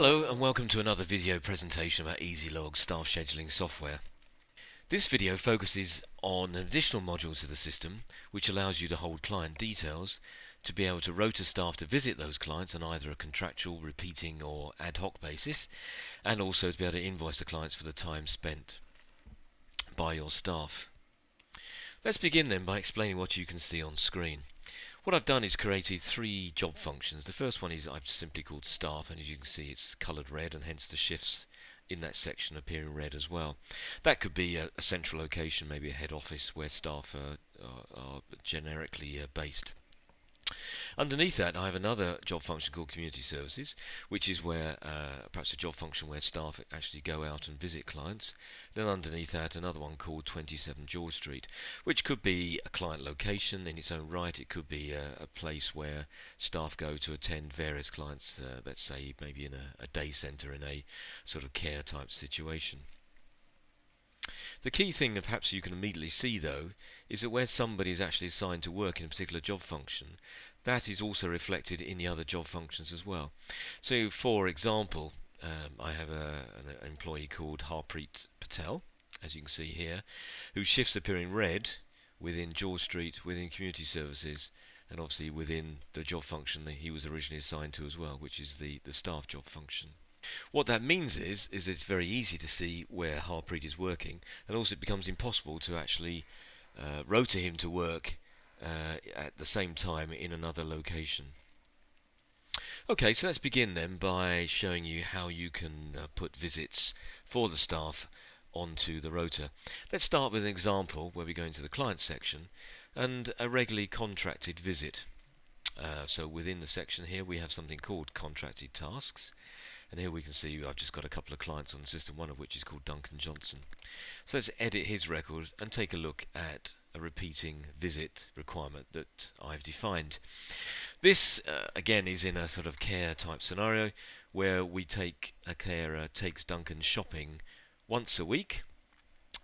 Hello and welcome to another video presentation about easyLog staff scheduling software. This video focuses on an additional module to the system which allows you to hold client details to be able to rota staff to visit those clients on either a contractual, repeating or ad hoc basis, and also to be able to invoice the clients for the time spent by your staff. Let's begin then by explaining what you can see on screen. What I've done is created three job functions. The first one is I've simply called staff, and as you can see it's coloured red, and hence the shifts in that section appear in red as well. That could be a central location, maybe a head office where staff are generically based. Underneath that I have another job function called community services, which is where perhaps a job function where staff actually go out and visit clients. Then underneath that another one called 27 George Street, which could be a client location in its own right. It could be a place where staff go to attend various clients, let's say maybe in a day centre, in a sort of care type situation. The key thing that perhaps you can immediately see though is that where somebody is actually assigned to work in a particular job function, that is also reflected in the other job functions as well. So for example, I have an employee called Harpreet Patel, as you can see here, whose shifts appear in red within George Street, within community services, and obviously within the job function that he was originally assigned to as well, which is the staff job function. What that means is it's very easy to see where Harpreet is working, and also it becomes impossible to actually rota him to work at the same time in another location. Okay, so let's begin then by showing you how you can put visits for the staff onto the rota. Let's start with an example where we go into the client section and a regularly contracted visit. So within the section here we have something called contracted tasks, and here we can see I've just got a couple of clients on the system, one of which is called Duncan Johnson. So let's edit his record and take a look at a repeating visit requirement that I've defined. This again is in a sort of care type scenario where we take a carer takes Duncan shopping once a week,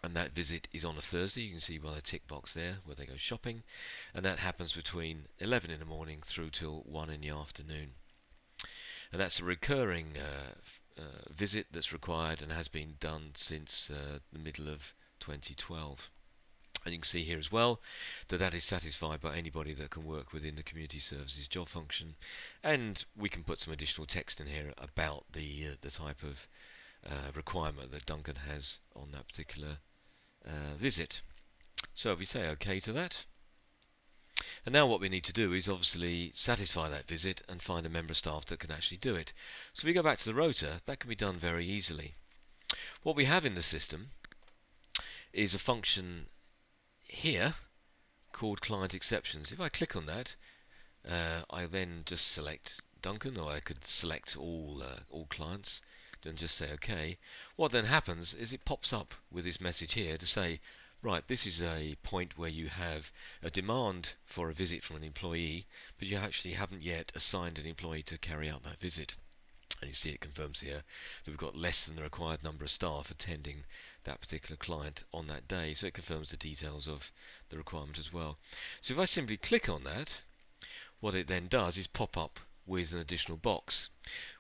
and that visit is on a Thursday. You can see by the tick box there where they go shopping, and that happens between 11 in the morning through till 1 in the afternoon. And that's a recurring visit that's required and has been done since the middle of 2012. And you can see here as well that that is satisfied by anybody that can work within the community services job function, and we can put some additional text in here about the type of requirement that Duncan has on that particular visit. So if we say OK to that, and now what we need to do is obviously satisfy that visit and find a member of staff that can actually do it. So if we go back to the rota, that can be done very easily. What we have in the system is a function here called client exceptions. If I click on that, I then just select Duncan, or I could select all clients and just say OK. What then happens is it pops up with this message here to say, right, this is a point where you have a demand for a visit from an employee, but you actually haven't yet assigned an employee to carry out that visit. And you see it confirms here that we've got less than the required number of staff attending that particular client on that day, so it confirms the details of the requirement as well. So if I simply click on that, what it then does is pop up with an additional box,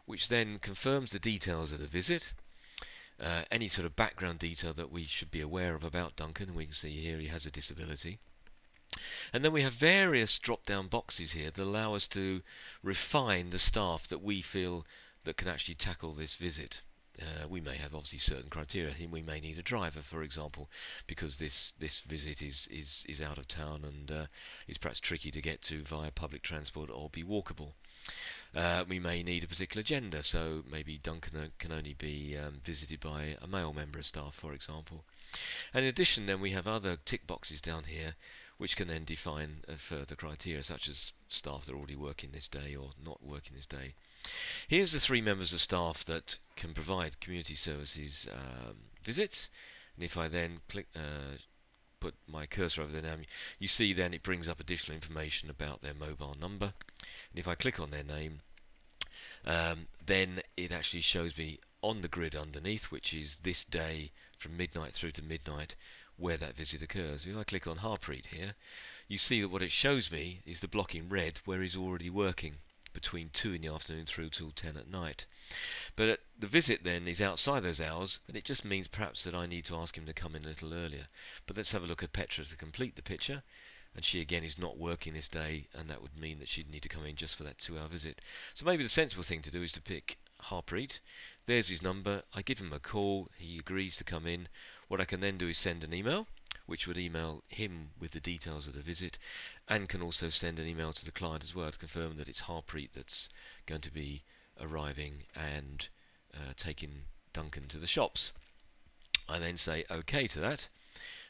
which then confirms the details of the visit, any sort of background detail that we should be aware of about Duncan. We can see here he has a disability. And then we have various drop-down boxes here that allow us to refine the staff that we feel that can actually tackle this visit. We may have obviously certain criteria. We may need a driver, for example, because this visit is out of town and is perhaps tricky to get to via public transport or be walkable. We may need a particular gender, so maybe Duncan can only be visited by a male member of staff, for example. And in addition then we have other tick boxes down here which can then define further criteria, such as staff that are already working this day or not working this day. Here's the three members of staff that can provide community services visits, and if I then click put my cursor over their name, you see then it brings up additional information about their mobile number, and if I click on their name, then it actually shows me on the grid underneath, which is this day from midnight through to midnight, where that visit occurs. If I click on Harpreet here, you see that what it shows me is the block in red where he's already working. between 2 in the afternoon through till 10 at night. But the visit then is outside those hours, and it just means perhaps that I need to ask him to come in a little earlier. But let's have a look at Petra to complete the picture. And she again is not working this day, and that would mean that she'd need to come in just for that 2-hour visit. So maybe the sensible thing to do is to pick Harpreet. There's his number. I give him a call. He agrees to come in. What I can then do is send an email, which would email him with the details of the visit, and can also send an email to the client as well to confirm that it's Harpreet that's going to be arriving and taking Duncan to the shops. I then say OK to that,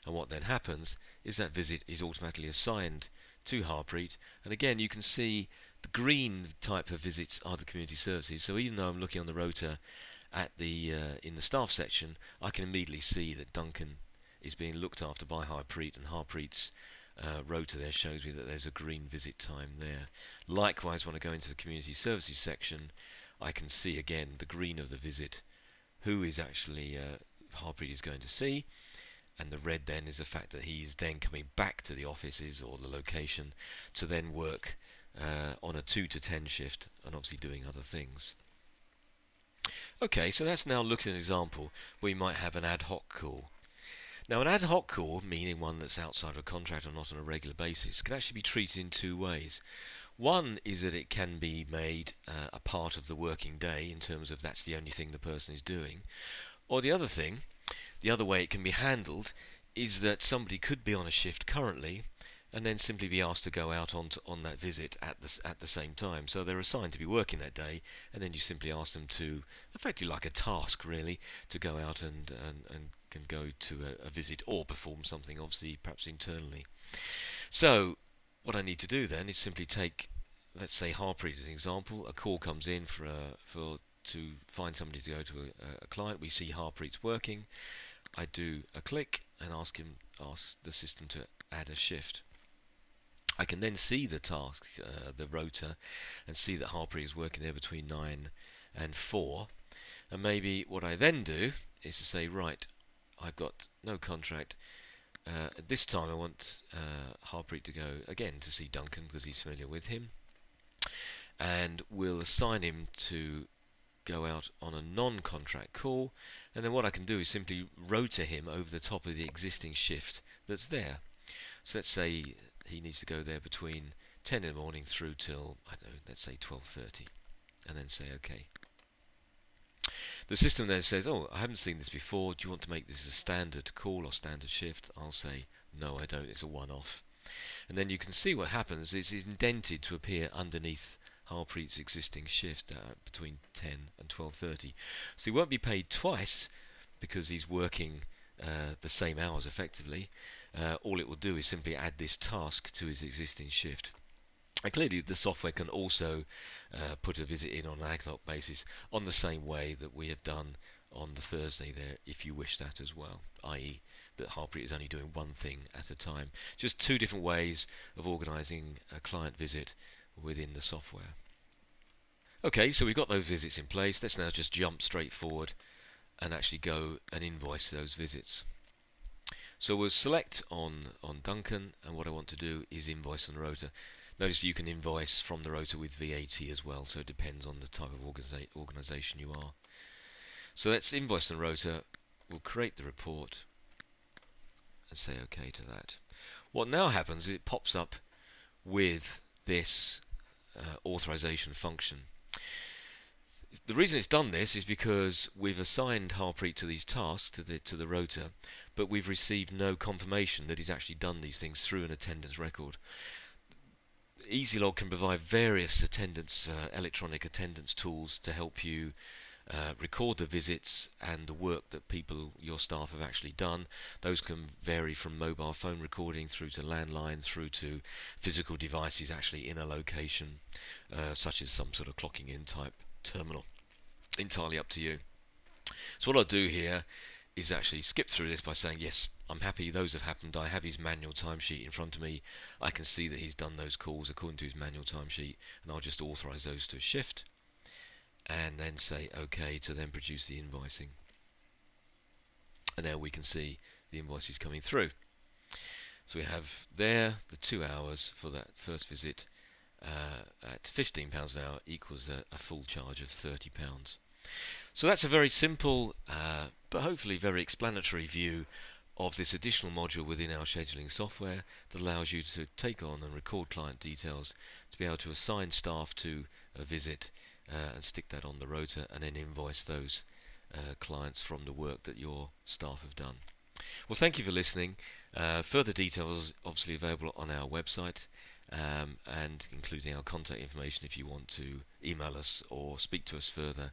and what then happens is that visit is automatically assigned to Harpreet. And again, you can see the green type of visits are the community services. So even though I'm looking on the rota at the in the staff section, I can immediately see that Duncan is being looked after by Harpreet, and Harpreet's rota there shows me that there's a green visit time there. Likewise, when I go into the community services section, I can see again the green of the visit, who is actually Harpreet is going to see, and the red then is the fact that he's then coming back to the offices or the location to then work on a 2 to 10 shift, and obviously doing other things. Okay, so let's now look at an example where you might have an ad hoc call. Now, an ad hoc call, meaning one that's outside of a contract or not on a regular basis, can actually be treated in 2 ways. One is that it can be made a part of the working day in terms of that's the only thing the person is doing. Or the other way it can be handled is that somebody could be on a shift currently and then simply be asked to go out on that visit at the same time. So they're assigned to be working that day, and then you simply ask them to, effectively like a task really, to go out and can go to a visit or perform something, obviously perhaps internally. So what I need to do then is simply take, let's say Harpreet as an example. A call comes in to find somebody to go to a client. We see Harpreet's working. I do a click and ask the system to add a shift. I can then see the task, the rota, and see that Harpreet is working there between 9 and 4. And maybe what I then do is to say, right, I've got no contract. This time I want Harpreet to go again to see Duncan because he's familiar with him, and we'll assign him to go out on a non-contract call, and then what I can do is simply rota him over the top of the existing shift that's there. So let's say he needs to go there between 10 in the morning through till, I don't know, let's say 12:30, and then say OK. The system then says, oh, I haven't seen this before, do you want to make this a standard call or standard shift? I'll say, no, I don't, it's a one-off. And then you can see what happens is it's indented to appear underneath Harpreet's existing shift between 10 and 12:30. So he won't be paid twice because he's working the same hours effectively. All it will do is simply add this task to his existing shift. And clearly the software can also put a visit in on an ad hoc basis on the same way that we have done on the Thursday there, if you wish that as well, i.e. that Harpreet is only doing one thing at a time. Just 2 different ways of organising a client visit within the software. Okay, so we've got those visits in place. Let's now just jump straight forward and actually go and invoice those visits. So we'll select on Duncan, and what I want to do is invoice on the rota. Notice you can invoice from the rota with VAT as well, so it depends on the type of organisation you are. So let's invoice on the rota. We'll create the report and say OK to that. What now happens is it pops up with this authorization function. The reason it's done this is because we've assigned Harpreet to these tasks, to the rota, but we've received no confirmation that he's actually done these things through an attendance record. easyLog can provide various electronic attendance tools to help you record the visits and the work that your staff have actually done. Those can vary from mobile phone recording through to landline, through to physical devices actually in a location, such as some sort of clocking in type terminal. Entirely up to you. So what I'll do here is actually skip through this by saying, yes, I'm happy those have happened. I have his manual timesheet in front of me. I can see that he's done those calls according to his manual timesheet, and I'll just authorize those to a shift and then say OK to then produce the invoicing. And there we can see the invoices coming through. So we have there the 2 hours for that first visit, at £15 an hour equals a full charge of £30. So that's a very simple but hopefully very explanatory view of this additional module within our scheduling software that allows you to take on and record client details, to be able to assign staff to a visit and stick that on the rota, and then invoice those clients from the work that your staff have done. Well, thank you for listening. Further details obviously available on our website, and including our contact information if you want to email us or speak to us further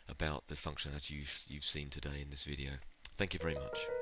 about the functionality you've seen today in this video. Thank you very much.